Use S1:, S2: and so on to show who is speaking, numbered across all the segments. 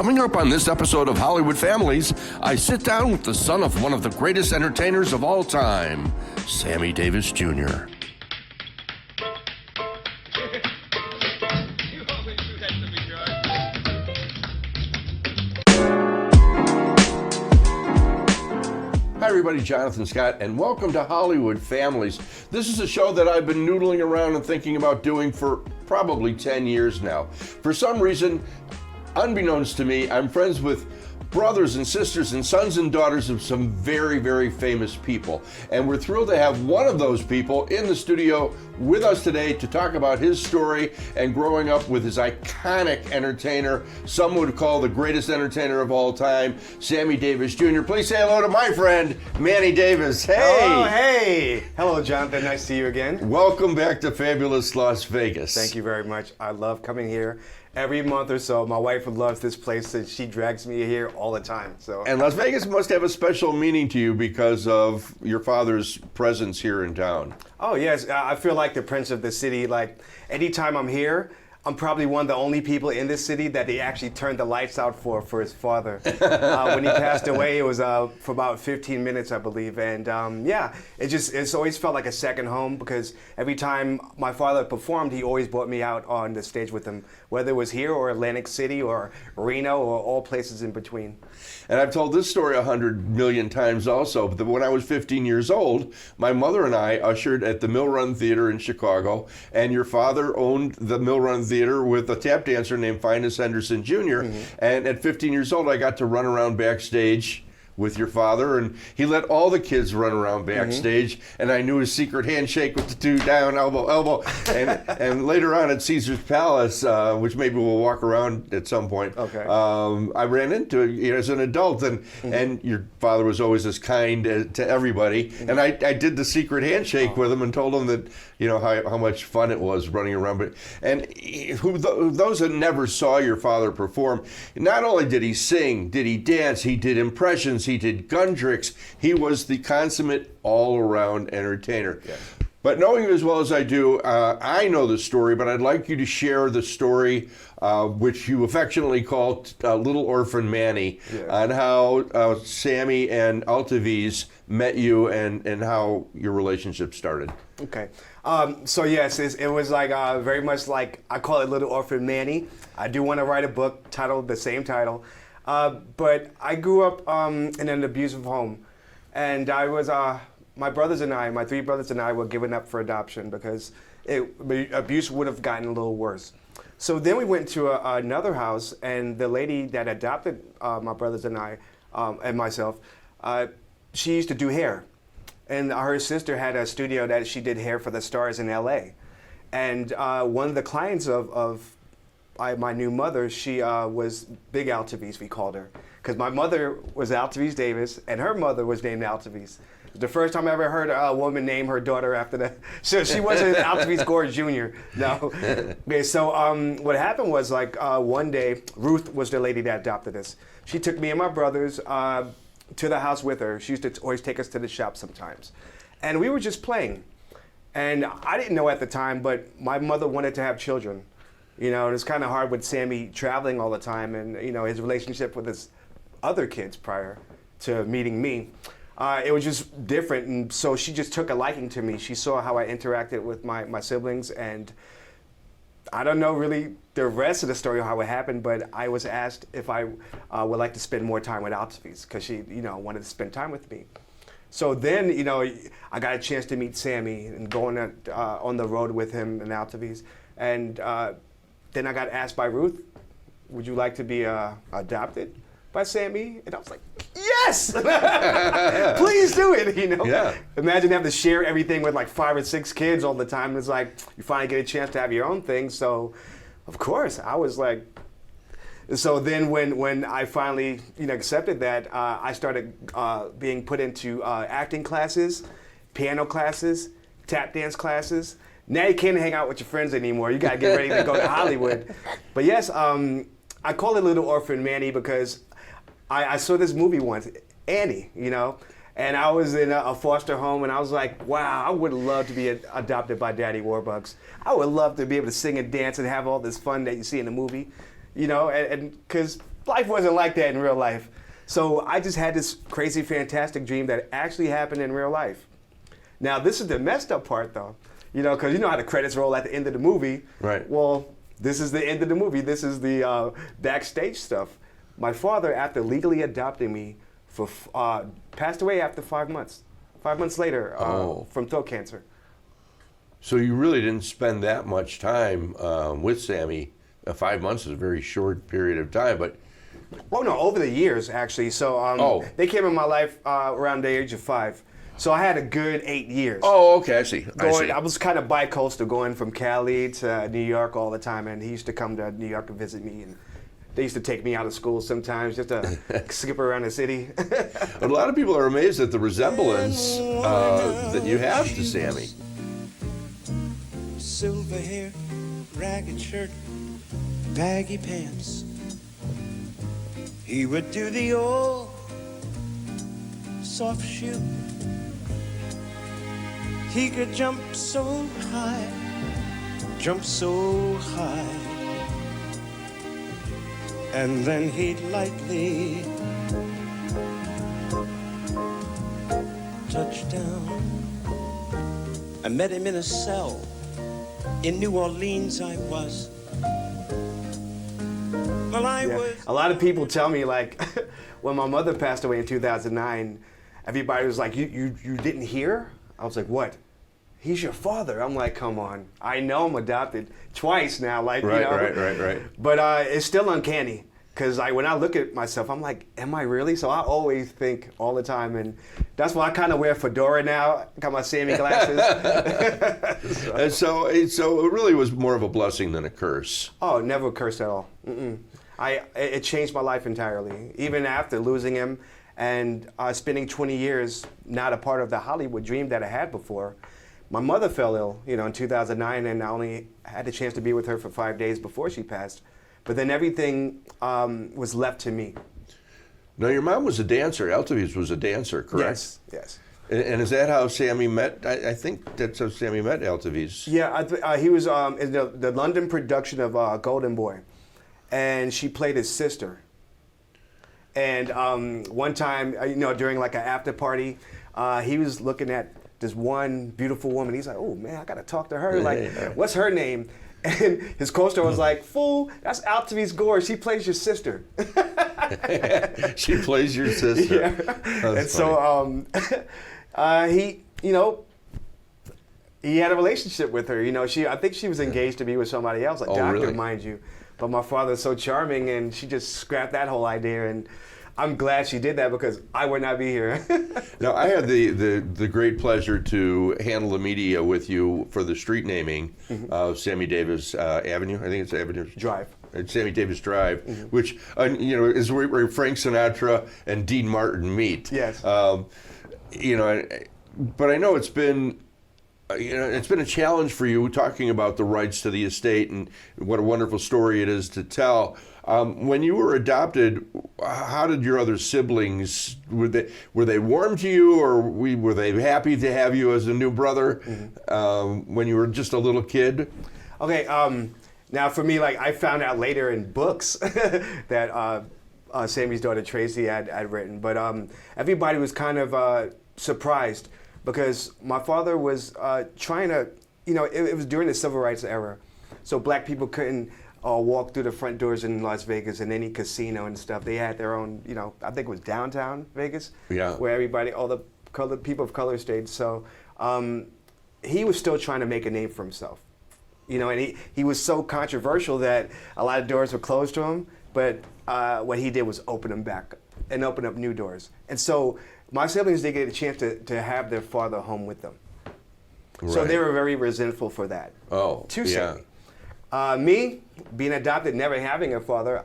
S1: Coming up on this episode of Hollywood Families, I sit down with the son of one of the greatest entertainers of all time, Sammy Davis Jr. Hi everybody, Jonathan Scott, and welcome to Hollywood Families. This is a show that I've been noodling around and thinking about doing for probably 10 years now. For some reason, unbeknownst to me, I'm friends with brothers and sisters and sons and daughters of some very, very famous people. And we're thrilled to have one of those people in the studio with us today to talk about his story and growing up with his iconic entertainer, some would call the greatest entertainer of all time, Sammy Davis Jr. Please say hello to my friend, Manny Davis. Hey!
S2: Oh, hey! Hello, Jonathan. Nice to see you again.
S1: Welcome back to fabulous Las Vegas.
S2: Thank you very much. I love coming here every month or so. My wife loves this place and she drags me here all the time. So.
S1: And Las Vegas must have a special meaning to you because of your father's presence here in town.
S2: Oh, yes. I feel like the prince of the city. Like, anytime I'm here, I'm probably one of the only people in this city that they actually turned the lights out for his father. When he passed away, it was for about 15 minutes, I believe. And yeah, it's always felt like a second home because every time my father performed, he always brought me out on the stage with him, whether it was here or Atlantic City or Reno or all places in between.
S1: And I've told this story 100 million times also, but when I was 15 years old, my mother and I ushered at the Mill Run Theater in Chicago, and your father owned the Mill Run Theater with a tap dancer named Finus Henderson Jr., and at 15 years old, I got to run around backstage with your father, and he let all the kids run around backstage, and I knew his secret handshake with the two down, elbow, and later on at Caesar's Palace, which maybe we'll walk around at some point,
S2: okay.
S1: I ran into it as an adult, and your father was always as kind to everybody, and I did the secret handshake with him and told him that, you know, how much fun it was running around. And those that never saw your father perform, not only did he sing, did he dance, he did impressions, he did gun tricks. He was the consummate all-around entertainer. Yes. But knowing you as well as I do, I know the story, but I'd like you to share the story, which you affectionately call Little Orphan Manny, on how Sammy and Altaviz met you and how your relationship started.
S2: Okay. So yes, it was like very much like, I call it Little Orphan Manny. I do want to write a book titled the same title. But I grew up in an abusive home, and I was, my three brothers and I were given up for adoption because abuse would have gotten a little worse. So then we went to another house, and the lady that adopted my brothers and I, and myself, she used to do hair. And her sister had a studio that she did hair for the stars in LA. And one of the clients of my new mother, she was Big Altaviz, we called her. Because my mother was Altaviz Davis, and her mother was named Altaviz. It was the first time I ever heard a woman name her daughter after that. So she wasn't Altaviz Gore Jr. No. Okay, so what happened was, like, one day, Ruth was the lady that adopted us. She took me and my brothers to the house with her. She used to always take us to the shop sometimes. And we were just playing. And I didn't know at the time, but my mother wanted to have children. You know, and it's kind of hard with Sammy traveling all the time and, you know, his relationship with his other kids prior to meeting me. It was just different, and so she just took a liking to me. She saw how I interacted with my siblings, and I don't know really the rest of the story, how it happened, but I was asked if I would like to spend more time with Altaviz, because she, you know, wanted to spend time with me. So then, you know, I got a chance to meet Sammy and going on the road with him and Altaviz, and then I got asked by Ruth, would you like to be adopted by Sammy? And I was like, yes! Please do it, you know?
S1: Yeah.
S2: Imagine having to share everything with like 5 or 6 kids all the time. It's like, you finally get a chance to have your own thing. So, of course, I was like, so then when I finally, you know, accepted that, I started being put into acting classes, piano classes, tap dance classes. Now you can't hang out with your friends anymore. You got to get ready to go to Hollywood. But yes, I call it Little Orphan Manny because I saw this movie once, Annie, you know, and I was in a foster home, and I was like, wow, I would love to be adopted by Daddy Warbucks. I would love to be able to sing and dance and have all this fun that you see in the movie, you know, and because life wasn't like that in real life. So I just had this crazy, fantastic dream that actually happened in real life. Now, this is the messed up part, though. You know, because you know how the credits roll at the end of the movie.
S1: Right.
S2: Well, this is the end of the movie. This is the backstage stuff. My father, after legally adopting me, passed away after 5 months. 5 months later, from throat cancer.
S1: So you really didn't spend that much time with Sammy. 5 months is a very short period of time, but...
S2: Oh, no, over the years, actually. So they came in my life around the age of 5. So I had a good 8 years.
S1: Oh, okay, I see.
S2: I was kind of bi-coastal, going from Cali to New York all the time, and he used to come to New York and visit me, and they used to take me out of school sometimes just to skip around the city.
S1: A lot of people are amazed at the resemblance that you have to Sammy.
S3: Silver hair, ragged shirt, baggy pants. He would do the old soft shoe. He could jump so high, and then he'd lightly touch down. I met him in a cell. In New Orleans I was. Well, I was.
S2: A lot of people tell me, like, when my mother passed away in 2009, everybody was like, you didn't hear? I was like, what? He's your father. I'm like, come on. I know I'm adopted twice now. Like,
S1: Right,
S2: you know?
S1: right.
S2: But it's still uncanny. Because when I look at myself, I'm like, am I really? So I always think all the time. And that's why I kind of wear fedora now. Got my Sammy glasses.
S1: And so it really was more of a blessing than a curse.
S2: Oh, never cursed at all. It changed my life entirely. Even after losing him and spending 20 years not a part of the Hollywood dream that I had before, my mother fell ill, in 2009, and I only had the chance to be with her for 5 days before she passed. But then everything was left to me.
S1: Now, your mom was a dancer. Altavis was a dancer, correct?
S2: Yes.
S1: And is that how Sammy met? I think that's how Sammy met Altavis.
S2: Yeah, he was in the London production of Golden Boy, and she played his sister. And one time, during like an after party, he was looking at this one beautiful woman. He's like, oh man, I gotta talk to her. Like, what's her name? And his co-star was like, fool, that's Altavis Gore. She plays your sister.
S1: She plays your sister.
S2: Yeah.
S1: That's
S2: funny. So he had a relationship with her. I think she was engaged to be with somebody else, like doctor,
S1: really?
S2: mind you. But my father's so charming, and she just scrapped that whole idea. And I'm glad she did that because I would not be here.
S1: Now, I had the great pleasure to handle the media with you for the street naming of Sammy Davis Avenue. I think it's Avenue
S2: Drive.
S1: It's Sammy Davis Drive, which is where Frank Sinatra and Dean Martin meet.
S2: Yes.
S1: But I know it's been. It's been a challenge for you talking about the rights to the estate and what a wonderful story it is to tell. When you were adopted, how did your other siblings, were they warm to you, or were they happy to have you as a new brother when you were just a little kid?
S2: Okay, now for me, like, I found out later in books that Sammy's daughter Tracy had written, but everybody was kind of surprised because my father was trying to, it was during the civil rights era, so black people couldn't walk through the front doors in Las Vegas and any casino and stuff. They had their own, I think it was downtown Vegas, where all the people of color stayed. So he was still trying to make a name for himself. And he was so controversial that a lot of doors were closed to him, but what he did was open them back and open up new doors. And so my siblings didn't get a chance to have their father home with them. Right. So they were very resentful for that.
S1: Oh,
S2: Sammy. Me, being adopted, never having a father,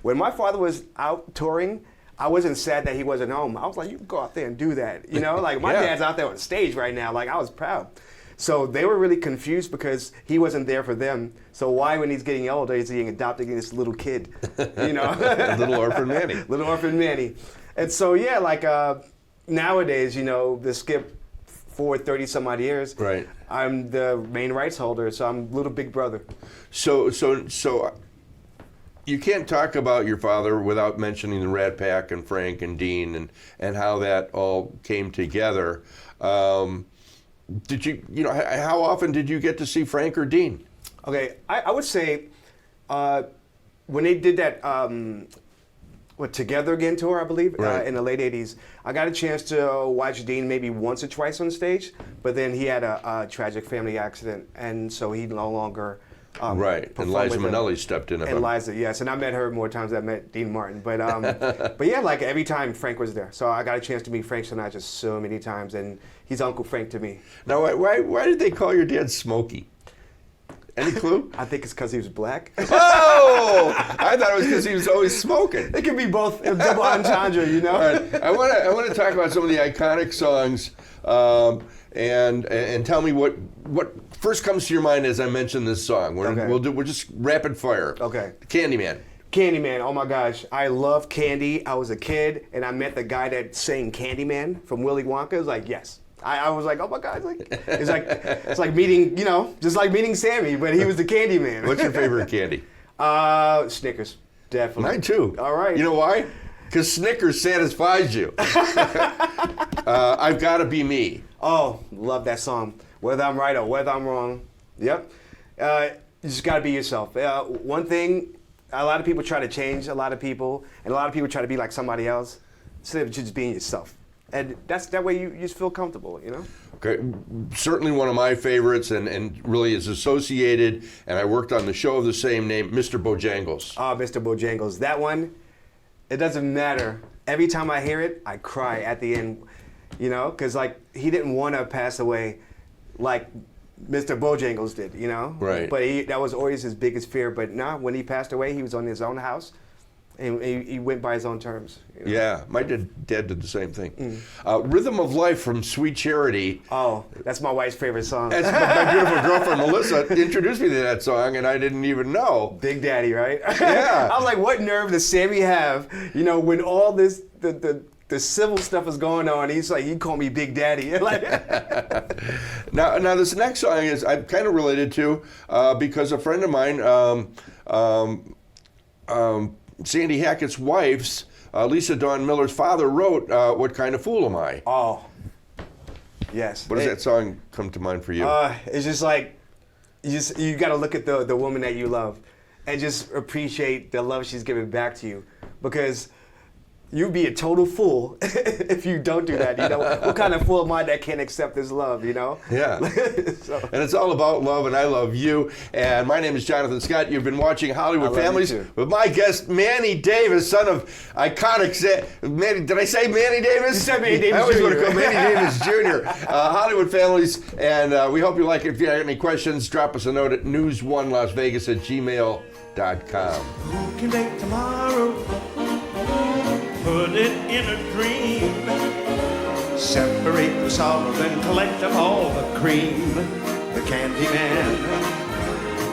S2: when my father was out touring, I wasn't sad that he wasn't home. I was like, you can go out there and do that. Like my dad's out there on stage right now. Like, I was proud. So they were really confused because he wasn't there for them. So why, when he's getting older, is he adopting this little kid?
S1: Little orphan Manny.
S2: Little orphan Manny. And so, nowadays, the skip forward 30 some odd years,
S1: right.
S2: I'm the main rights holder, so I'm little big brother.
S1: So You can't talk about your father without mentioning the Rat Pack and Frank and Dean and how that all came together. Did you know, how often did you get to see Frank or Dean?
S2: Okay, I would say when they did that Together Again tour, I believe,
S1: Right.
S2: in the late 80s, I got a chance to watch Dean maybe once or twice on stage, but then he had a tragic family accident, and so he no longer
S1: Right, and
S2: performed
S1: Liza
S2: with them.
S1: Minnelli stepped in.
S2: And Liza, yes, and I met her more times than I met Dean Martin. But but yeah, like every time Frank was there, so I got a chance to meet Frank Sinatra so many times, and he's Uncle Frank to me.
S1: Now, why did they call your dad Smokey? Any clue?
S2: I think it's because he was black.
S1: Oh, I thought it was because he was always smoking.
S2: It could be both, a double entendre, you know.
S1: All right, I want to talk about some of the iconic songs, and tell me what first comes to your mind as I mention this song. We're just rapid fire.
S2: Okay.
S1: Candyman.
S2: Candyman, oh my gosh, I love candy. I was a kid, and I met the guy that sang Candyman from Willy Wonka. It was like, yes. I was like, oh my God, it's like meeting, just like meeting Sammy, but he was the Candyman.
S1: What's your favorite candy?
S2: Snickers, definitely.
S1: Mine too.
S2: All right.
S1: You know why? Because Snickers satisfies you. I've Got to Be Me.
S2: Oh, love that song. Whether I'm right or whether I'm wrong. Yep. You just got to be yourself. One thing, a lot of people try to change a lot of people, and a lot of people try to be like somebody else instead of just being yourself. And that way you just feel comfortable,
S1: Okay, certainly one of my favorites, and really is associated, and I worked on the show of the same name, Mr. Bojangles.
S2: Oh, Mr. Bojangles. That one, it doesn't matter. Every time I hear it, I cry at the end, because like he didn't want to pass away like Mr. Bojangles did,
S1: Right.
S2: But that was always his biggest fear. But when he passed away, he was on his own house, and he went by his own terms.
S1: Yeah, my dad did the same thing. Rhythm of Life from Sweet Charity.
S2: Oh, that's my wife's favorite song.
S1: That's my beautiful girlfriend Melissa introduced me to that song, and I didn't even know.
S2: Big Daddy, right?
S1: Yeah.
S2: I was like, what nerve does Sammy have? When all this the civil stuff is going on, he's like, he called me Big Daddy.
S1: Now this next song is I'm kind of related to because a friend of mine, Sandy Hackett's wife's Lisa Dawn Miller's father wrote "What Kind of Fool Am I?"
S2: Oh, yes.
S1: What does that song come to mind for you?
S2: It's just like you got to look at the woman that you love and just appreciate the love she's giving back to you, because you'd be a total fool if you don't do that. What kind of fool am I that can't accept this love?
S1: Yeah. And it's all about love, and I love you. And my name is Jonathan Scott. You've been watching Hollywood
S2: I love
S1: Families
S2: you too.
S1: with my guest, Manny Davis, son of iconic Manny. Did I say Manny Davis?
S2: You said Manny Davis
S1: I always
S2: Jr.
S1: want to call Manny Davis Jr. Hollywood Families, and we hope you like it. If you have any questions, drop us a note at news1lasvegas@gmail.com.
S3: Who can make tomorrow? Put it in a dream. Separate the sorrow, then collect up all the cream. The Candyman.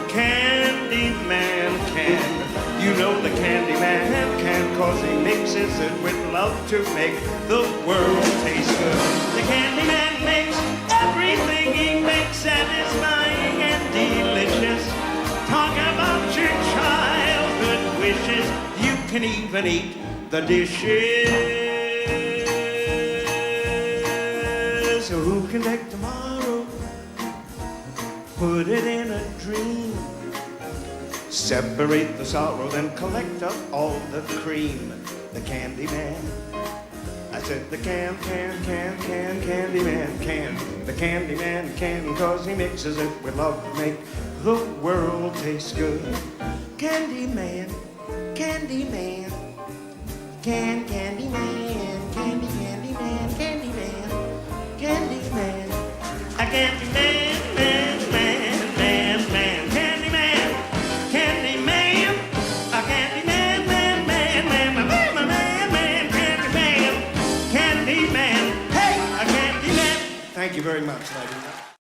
S3: Candyman can. You know the Candyman can, 'cause he mixes it with love to make the world taste good. The Candyman makes everything he makes satisfying and delicious. Talk about your childhood wishes. You can even eat the dishes. So who can take tomorrow? Put it in a dream. Separate the sorrow, then collect up all the cream. The Candyman. I said the Candyman can. The Candyman can, 'cause he mixes it with love to make the world taste good. Candyman, Candyman. Candyman, Candyman, Candyman, Candyman, a Candyman, man, Candyman, Candyman, a Candyman, man, Candyman, Candyman, hey, a Candyman. Thank you very much, ladies.